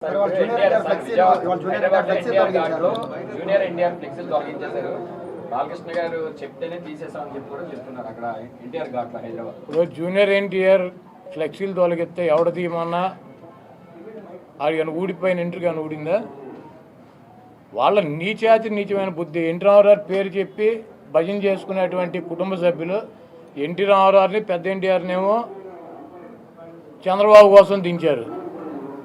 Junior NTR ఫ్లెక్సీలు తొలగించేశారు. బాలకృష్ణ గారు చెప్తేనే తీసేసామని చెప్పి కూడా చెప్తున్నారు అక్కడ ఎన్టీఆర్ ఘాట్లో హైదరాబాద్. ఇప్పుడు జూనియర్ ఎన్టీఆర్ ఫ్లెక్సీలు తొలగిస్తే ఎవడ తీయమన్నా అది కానీ ఊడిపోయిన ఇంటర్ కానీ ఊడిందా? వాళ్ళ నీచమైన బుద్ధి. ఎన్టీ రామారావు పేరు చెప్పి భజన చేసుకునేటువంటి కుటుంబ సభ్యులు ఎన్టీ రామారావుని పెద్ద ఎన్టీఆర్నేమో చంద్రబాబు కోసం దించారు.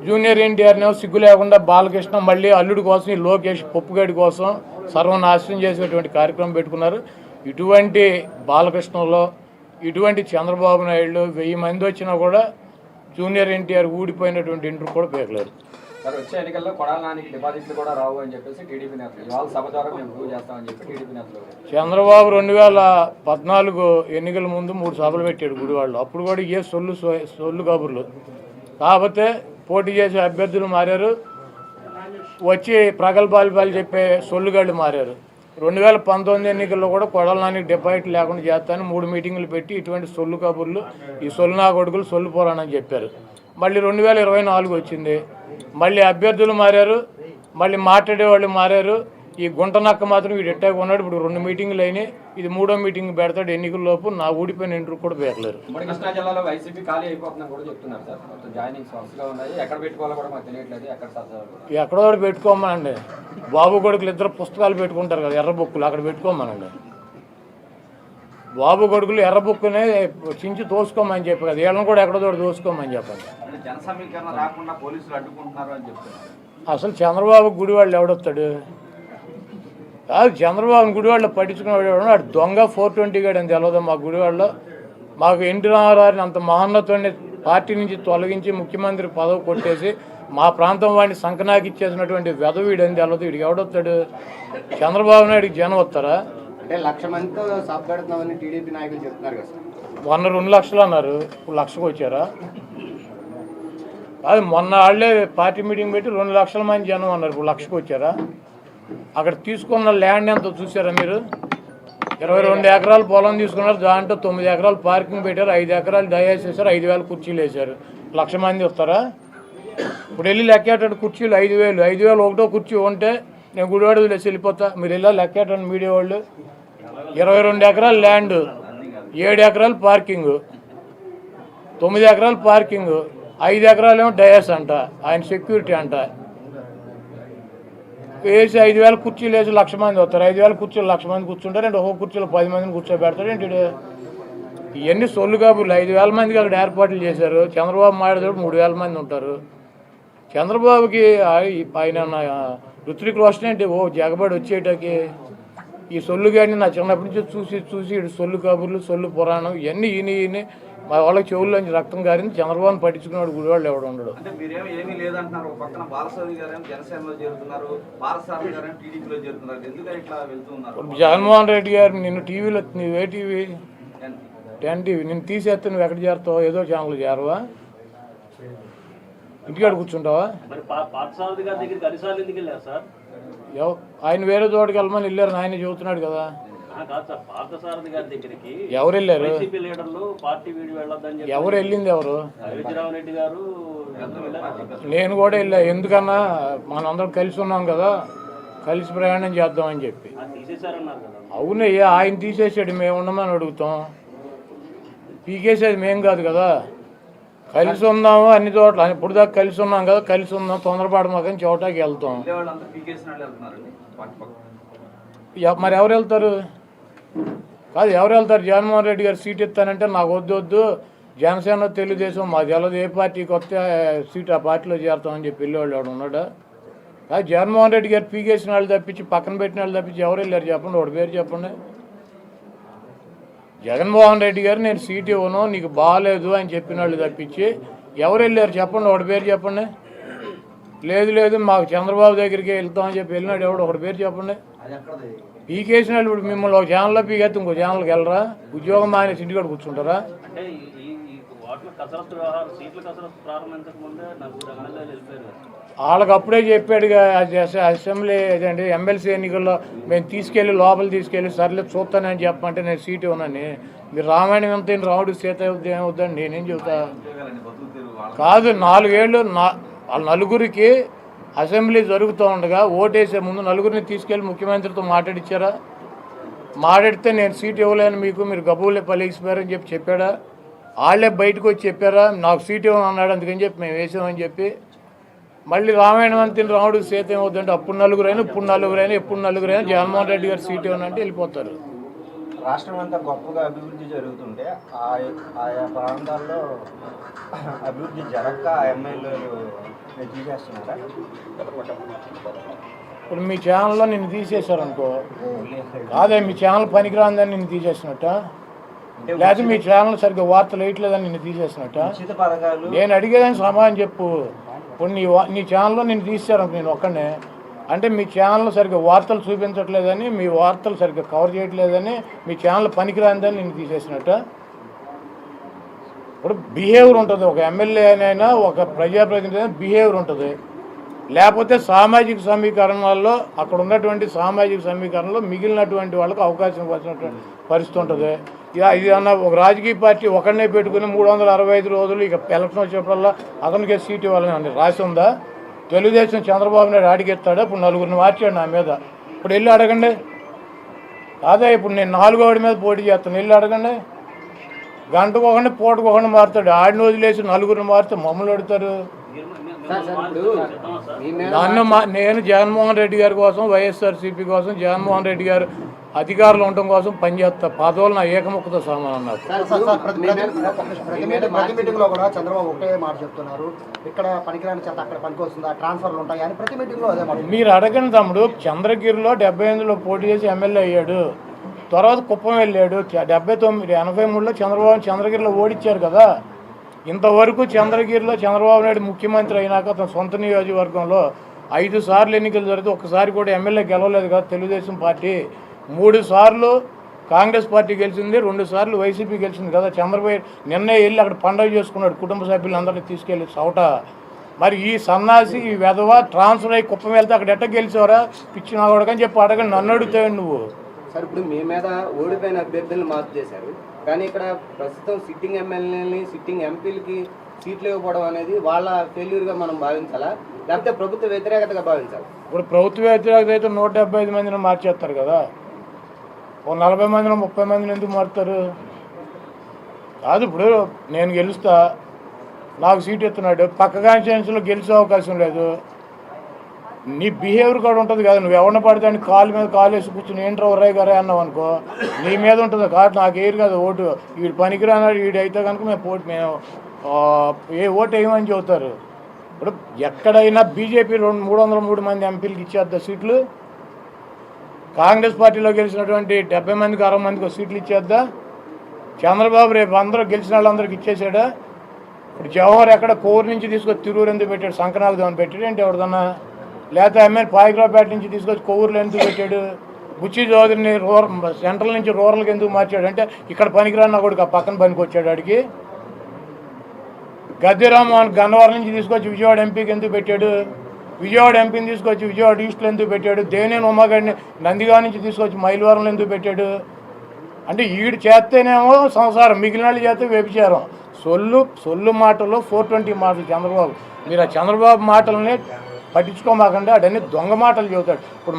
జూనియర్ ఎన్టీఆర్నేమో సిగ్గు లేకుండా బాలకృష్ణ మళ్ళీ అల్లుడి కోసం ఈ లోకేష్ పప్పుగడి కోసం సర్వనాశనం చేసేటువంటి కార్యక్రమం పెట్టుకున్నారు. ఇటువంటి బాలకృష్ణలో ఇటువంటి చంద్రబాబు నాయుడు 1000 మంది వచ్చినా కూడా జూనియర్ ఎన్టీఆర్ ఊడిపోయినటువంటి ఇంటర్ కూడా పేర్లేరు. సార్ వచ్చే ఎన్నికల్లో కొడాల నానికి డిపాజిట్లు కూడా రావు అని చెప్పేసి టీడీపీ నేతలు ఇవాళ సభ ద్వారా మేము ప్రూవ్ చేస్తామని చెప్పి టీడీపీ నేతలు. చంద్రబాబు 2014 ఎన్నికల ముందు 3 సభలు పెట్టాడు గుడివాళ్ళు. అప్పుడు కూడా ఏ సొల్లు కబుర్లు. కాకపోతే పోటీ చేసే అభ్యర్థులు మారారు, వచ్చి ప్రగల్భాలు చెప్పే సొల్లుగాళ్ళు మారారు. 2019 ఎన్నికల్లో కూడా కొడాల నానికి డిపాజిట్ లేకుండా చేస్తానని 3 మీటింగులు పెట్టి ఇటువంటి సొల్లు కబుర్లు ఈ సొల్లు నా కొడుకులు సొల్లు పోరానని చెప్పారు. మళ్ళీ 2024 వచ్చింది, మళ్ళీ అభ్యర్థులు మారారు, మళ్ళీ మాట్లాడేవాళ్ళు మారారు. ఈ గుంట నక్క మాత్రం వీడు ఎట్టాగా ఉన్నాడు. ఇప్పుడు 2 మీటింగులు అయినాయి, ఇది 3వ మీటింగ్ పెడతాడు. ఎన్నికల్లోపు నా ఊడిపోయిన ఇంటర్ కూడా పేర్లేరు. కృష్ణా జిల్లాలో వైసీపీ ఖాళీ అయిపోతుందని కూడా చెప్తున్నారు సార్. మొత్తం జాయినింగ్స్ వరుసగా ఉన్నాయి, ఎక్కడ పెట్టుకోవాలో కూడా మాకు తెలియట్లేదు. ఎక్కడో పెట్టుకోమనండి. బాబు కొడుకులు 2 పుస్తకాలు పెట్టుకుంటారు కదా, ఎర్ర బుక్కులు, అక్కడ పెట్టుకోమనండి. బాబు కొడుకులు ఎర్ర బుక్కునే చించి తోసుకోమని చెప్పి కదా, వీళ్ళని కూడా ఎక్కడో దోసుకోమని చెప్పండి. జన సమీకరణ రాకుండా పోలీసులు అడ్డుకుంటున్నారు అని చెప్తున్నారు. అసలు చంద్రబాబు గుడివాళ్ళు ఎవడొస్తాడు? కాదు, చంద్రబాబు గుడివాళ్ళు పట్టించుకునేవాడు వాడు దొంగ 420 గాడు అని తెలియదు. మా గుడివాళ్ళలో మాకు ఎన్టీ రామారావుని అంత మహోన్నతుడిని పార్టీ నుంచి తొలగించి ముఖ్యమంత్రి పదవి కొట్టేసి మా ప్రాంతం వాడిని సంకనాకి ఇచ్చేసినటువంటి వెధవీడు అని తెలియదు. వీడికి ఎవడొస్తాడు? చంద్రబాబు నాయుడికి జనం వస్తారా? అంటే 1,00,000 మందితో సభ పెడుతున్నామని టీడీపీ నాయకులు చెప్తున్నారు కదా సార్. 2 లక్షలు అన్నారు, ఇప్పుడు 1,00,000కి వచ్చారా? అది మొన్న వాళ్ళే పార్టీ మీటింగ్ పెట్టి 2 లక్షల మంది జనం అన్నారు, ఇప్పుడు 1,00,000కి వచ్చారా? అక్కడ తీసుకున్న ల్యాండ్ ఎంత చూసారా మీరు? 22 ఎకరాలు పొలం తీసుకున్నారు, దాంట్లో 9 ఎకరాలు పార్కింగ్ పెట్టారు, 5 ఎకరాలు దయాసి వేశారు, 5,000 కుర్చీలు వేశారు. 1,00,000 మంది వస్తారా? ఇప్పుడు వెళ్ళి లెక్కేటాడు కుర్చీలు 5,000 ఒకటో కుర్చీ ఉంటే నేను గుడివాడ వదిలేసి వెళ్ళిపోతా. మీరు వెళ్ళా లెక్కేటండి మీడియా వాళ్ళు. 22 ఎకరాలు ల్యాండ్, 7 ఎకరాలు పార్కింగ్, 9 ఎకరాలు పార్కింగ్, 5 ఎకరాలు ఏమో డయాస్ అంట, ఆయన సెక్యూరిటీ అంట. వేసి 5,000 కుర్చీలు వేసి 1,00,000 మంది వస్తారు. 5,000 కుర్చీలు 1,00,000 మంది కూర్చుంటారు. అంటే ఒక్కొక్క కుర్చీలో 10 మందిని కూర్చోబెడతాడు ఏంటి? ఇవన్నీ సొల్లు కబుర్లు. 5,000 మందికి అక్కడ ఏర్పాట్లు చేశారు. చంద్రబాబు మాట్లాడేటప్పుడు 3,000 మంది ఉంటారు. చంద్రబాబుకి ఆయన ఋత్విక్ రోషన్ ఏంటి ఓ జగబడి వచ్చేటకి ఈ సొల్లు గాడిని నా చిన్నప్పటి నుంచి చూసి సొల్లు కబుర్లు సొల్లు పురాణం ఇవన్నీ ఈయన మా వాళ్ళకి చెవుల్లోంచి రక్తం గారింది. చంద్రబాబుని పట్టించుకున్నాడు గుడివాళ్ళు ఎవడు ఉండడు. జగన్మోహన్ రెడ్డి గారు నిన్ను టీవీలో, నువ్వే టీవీ 10 టీవీ, నిన్ను తీసేస్తే నువ్వు ఎక్కడ చేరుతావు? ఏదో ఛానల్ చేరవా? ఇంటికాడ కూర్చుంటావా? ఆయన వేరే చోటుకి వెళ్ళమని వెళ్ళారు, ఆయన చెబుతున్నాడు కదా. ఎవరు వెళ్ళారు? ఎవరు వెళ్ళింది? ఎవరు? నేను కూడా వెళ్ళా. ఎందుకన్నా మనందరం కలిసి ఉన్నాం కదా, కలిసి ప్రయాణం చేద్దామని చెప్పి. అవునయ్యా, ఆయన తీసేసాడు, మేము ఉండమని అడుగుతాం. పీకేసేది మేం కాదు కదా. కలిసి ఉన్నాము అన్ని చోట్ల, ఇప్పుడు దాకా కలిసి ఉన్నాం కదా, కలిసి ఉన్నాం. తొందరపాటు మాకని చోటాకి వెళ్తాం. మరి ఎవరు వెళ్తారు? కాదు, ఎవరు వెళ్తారు? జగన్మోహన్ రెడ్డి గారు సీట్ ఇస్తానంటే నాకు వద్దు, జనసేన తెలుగుదేశం మాకు తెలదు, ఏ పార్టీకి వస్తే సీట్ ఆ పార్టీలో చేరుతామని చెప్పి వెళ్ళేవాళ్ళు ఎవడు ఉన్నాడా? కాదు, జగన్మోహన్ రెడ్డి గారు పీకేసిన వాళ్ళు తప్పించి పక్కన పెట్టిన వాళ్ళు తప్పించి ఎవరు వెళ్ళారు చెప్పండి? వాడి పేరు చెప్పండి. జగన్మోహన్ రెడ్డి గారు నేను సీట్ ఇవ్వను, నీకు బాగాలేదు అని చెప్పిన వాళ్ళు తప్పించి ఎవరు వెళ్ళారు చెప్పండి? ఒకటి పేరు చెప్పండి. లేదు మాకు చంద్రబాబు దగ్గరికి వెళ్తామని చెప్పి వెళ్ళినాడు ఎవడు? ఒకటి పేరు చెప్పండి. పీకేసిన వాళ్ళు ఇప్పుడు మిమ్మల్ని ఒక ఛానల్లో పీకేస్తే ఇంకో ఛానల్కి వెళ్ళరా? ఉద్యోగం మానేసి ఇంటికాడ కూర్చుంటారా? వాళ్ళకి అప్పుడే చెప్పాడుగా అసెంబ్లీ అదేంటి ఎమ్మెల్సీ ఎన్నికల్లో మేము లోపల తీసుకెళ్ళి సర్లే చూస్తానని చెప్పమంటే నేను సీట్ ఇవ్వనని. మీరు రామాయణం ఎంత రాముడు సీత ఏమవుద్దని నేనేం చెబుతా? కాదు, 4 ఏళ్ళు వాళ్ళ నలుగురికి అసెంబ్లీ జరుగుతూ ఉండగా ఓటేసే ముందు నలుగురిని తీసుకెళ్ళి ముఖ్యమంత్రితో మాట్లాడిచ్చారా? మాట్లాడితే నేను సీట్ ఇవ్వలేను మీకు, మీరు గబూలే పలిగిపోయారని చెప్పాడా? వాళ్ళే బయటకు వచ్చి చెప్పారా నాకు సీట్ ఇవ్వను అన్నాడు, అందుకని చెప్పి మేము వేసామని చెప్పి. మళ్ళీ రామాయణం అంతిని రాముడికి సీత ఏమవుతుందంటే అప్పుడు నలుగురైనా ఇప్పుడు నలుగురైనా ఎప్పుడు నలుగురైనా జగన్మోహన్ రెడ్డి గారు సీట్ ఇవ్వనంటే వెళ్ళిపోతారు. రాష్ట్రం అంతా గొప్పగా అభివృద్ధి జరుగుతుంటే ఆయా ప్రాంతాల్లో అభివృద్ధి జరగక ఎమ్మెల్యేలు తీసేస్తున్నారా? ఇప్పుడు మీ ఛానల్లో నిన్ను తీసేశారనుకో, కాదే మీ ఛానల్ పనికిరాందని నిన్ను తీసేసినట్ట, లేదా మీ ఛానల్ సరిగ్గా వార్తలు వేయట్లేదని నిన్ను తీసేసినట్ట? నేను అడిగేదాన్ని సమాధానం చెప్పు. ఇప్పుడు నీ ఛానల్లో నిన్ను తీసేశారు నేను ఒక్కనే అంటే మీ ఛానల్ సరిగ్గా వార్తలు చూపించట్లేదని, మీ వార్తలు సరిగ్గా కవర్ చేయట్లేదని, మీ ఛానల్ పనికిరాందని నిన్ను తీసేసినట్ట. ఇప్పుడు బిహేవియర్ ఉంటుంది, ఒక ఎమ్మెల్యేనైనా ఒక ప్రజాప్రతినిధి అయినా బిహేవియర్ ఉంటుంది. లేకపోతే సామాజిక సమీకరణాల్లో అక్కడ ఉన్నటువంటి సామాజిక సమీకరణలో మిగిలినటువంటి వాళ్ళకి అవకాశం వచ్చినటువంటి పరిస్థితి ఉంటుంది. ఇది అన్న ఒక రాజకీయ పార్టీ ఒకరినే పెట్టుకుని 365 రోజులు ఇక ఎలక్షన్ వచ్చినప్పుడల్లా అతనికే సీట్ ఇవ్వాలని అని రాసి ఉందా? తెలుగుదేశం చంద్రబాబు నాయుడు అడిగెత్తాడు, ఇప్పుడు నలుగురిని మార్చాడు నా మీద. ఇప్పుడు వెళ్ళి అడగండి. అదే ఇప్పుడు నేను 4వ వాడి మీద పోటీ చేస్తాను, వెళ్ళి అడగండి. గంటకు ఒకటి పూటకు ఒకటి మారుతాడు. ఆడిని వదిలేసి నలుగురిని మారితే మమ్మల్ని అడుగుతారు. నేను జగన్మోహన్ రెడ్డి గారి కోసం, వైఎస్ఆర్సీపీ కోసం, జగన్మోహన్ రెడ్డి గారు అధికారులు ఉండటం కోసం పనిచేస్తా. పదవులు నా ఏకముఖతో సమానం. నాకు ప్రతి మీటింగ్ లో కూడా చంద్రబాబు ఒకే మాట చెప్తున్నారు, ఇక్కడ పనికిరాని చేత అక్కడ పనికి వస్తుందా, ట్రాన్స్ఫర్లు ఉంటాయి అని ప్రతి మీటింగ్ లో అదే మాట. మీరు అడగండి తమ్ముడు. చంద్రగిరిలో 78లో పోటీ చేసి ఎమ్మెల్యే అయ్యాడు, తర్వాత కుప్పం వెళ్ళాడు. 79, 83లో చంద్రగిరిలో ఓడిచ్చారు కదా. ఇంతవరకు చంద్రగిరిలో చంద్రబాబు నాయుడు ముఖ్యమంత్రి అయినాక అతని సొంత నియోజకవర్గంలో 5 సార్లు ఎన్నికలు జరిగితే ఒక్కసారి కూడా ఎమ్మెల్యే గెలవలేదు కదా తెలుగుదేశం పార్టీ. 3 సార్లు కాంగ్రెస్ పార్టీ గెలిచింది, 2 సార్లు వైసీపీ గెలిచింది కదా. చంద్రబాబు నిన్నే వెళ్ళి అక్కడ పండుగ చేసుకున్నాడు కుటుంబ సభ్యులందరినీ తీసుకెళ్ళి చౌట. మరి ఈ సన్నాసి ఈ వెధవ ట్రాన్స్ఫర్ అయ్యి కుప్పం వెళ్తే అక్కడ ఎట్ట గెలిచావరా పిచ్చి నా కొడకని చెప్పి అడగండి, నన్ను అడుగుతావు నువ్వు. సార్ ఇప్పుడు మీ మీద ఓడిపోయిన అభ్యర్థులను మార్పు చేశారు, కానీ ఇక్కడ ప్రస్తుతం సిట్టింగ్ ఎమ్మెల్యేలని సిట్టింగ్ ఎంపీలకి సీట్లు ఇవ్వకపోవడం అనేది వాళ్ళ ఫెయిల్యూర్గా మనం భావించాలా, లేకపోతే ప్రభుత్వ వ్యతిరేకతగా భావించాలి? ఇప్పుడు ప్రభుత్వ వ్యతిరేకత అయితే 175 మందిని మార్చేస్తారు కదా. ఓ 40 మందిని 30 మందిని ఎందుకు మారుతారు? కాదు, ఇప్పుడు నేను గెలుస్తా, నాకు సీట్ ఇస్తున్నాడు, పక్క కాన్స్టిట్యున్సీలో గెలిచే అవకాశం లేదు. నీ బిహేవియర్ కూడా ఉంటుంది కదా. నువ్వు ఎవరిని పడితే అని కాలు మీద కాలు వేసి కూర్చుని ఏంట్రా ఉర్రాయి గారే అన్నావు అనుకో, నీ మీద ఉంటుంది. కాబట్టి నాకు ఏరు కదా ఓటు, వీడు పనికిరానాడు వీడు అయితే కనుక మేము ఏ ఓటు వేయమని చెబుతారు. ఇప్పుడు ఎక్కడైనా బీజేపీ 303 మంది ఎంపీలకు ఇచ్చేద్దా సీట్లు? కాంగ్రెస్ పార్టీలో గెలిచినటువంటి 70 మందికి 60 మందికి సీట్లు ఇచ్చేద్దా? చంద్రబాబు రేపు అందరూ గెలిచిన వాళ్ళందరికీ ఇచ్చేసాడా? ఇప్పుడు జవహర్ ఎక్కడ కోరు నుంచి తీసుకొచ్చి తిరూరు ఎందుకు పెట్టాడు, సంకనాథం పెట్టాడు ఏంటి ఎవరిదన్నా? లేకపోతే ఎమ్మెల్యే పాయిగ్రాపేట నుంచి తీసుకొచ్చి కొవ్వూరులో ఎందుకు పెట్టాడు? బుచ్చి చౌదరిని సెంట్రల్ నుంచి రూరల్కి ఎందుకు మార్చాడు అంటే ఇక్కడ పనికిరాన్న కూడా పక్కన పనికి వచ్చాడు ఆడికి. గద్దెరామోహన్ గన్నవరం నుంచి తీసుకొచ్చి విజయవాడ ఎంపీకి ఎందుకు పెట్టాడు? విజయవాడ ఎంపీని తీసుకొచ్చి విజయవాడ ఈస్ట్లో ఎందుకు పెట్టాడు? దేవినేని ఉమాగాడిని నందిగా నుంచి తీసుకొచ్చి మైలవరంలో ఎందుకు పెట్టాడు? అంటే ఈడు చేస్తేనేమో సంసారం, మిగిలిన వాళ్ళు చేస్తే వ్యభిచారం. సొల్లు మాటలు 420 మాటలు చంద్రబాబు. మీరు ఆ చంద్రబాబు మాటలని పట్టించుకోమాకండి, అడన్నీ దొంగ మాటలు చెబుతాడు. ఇప్పుడు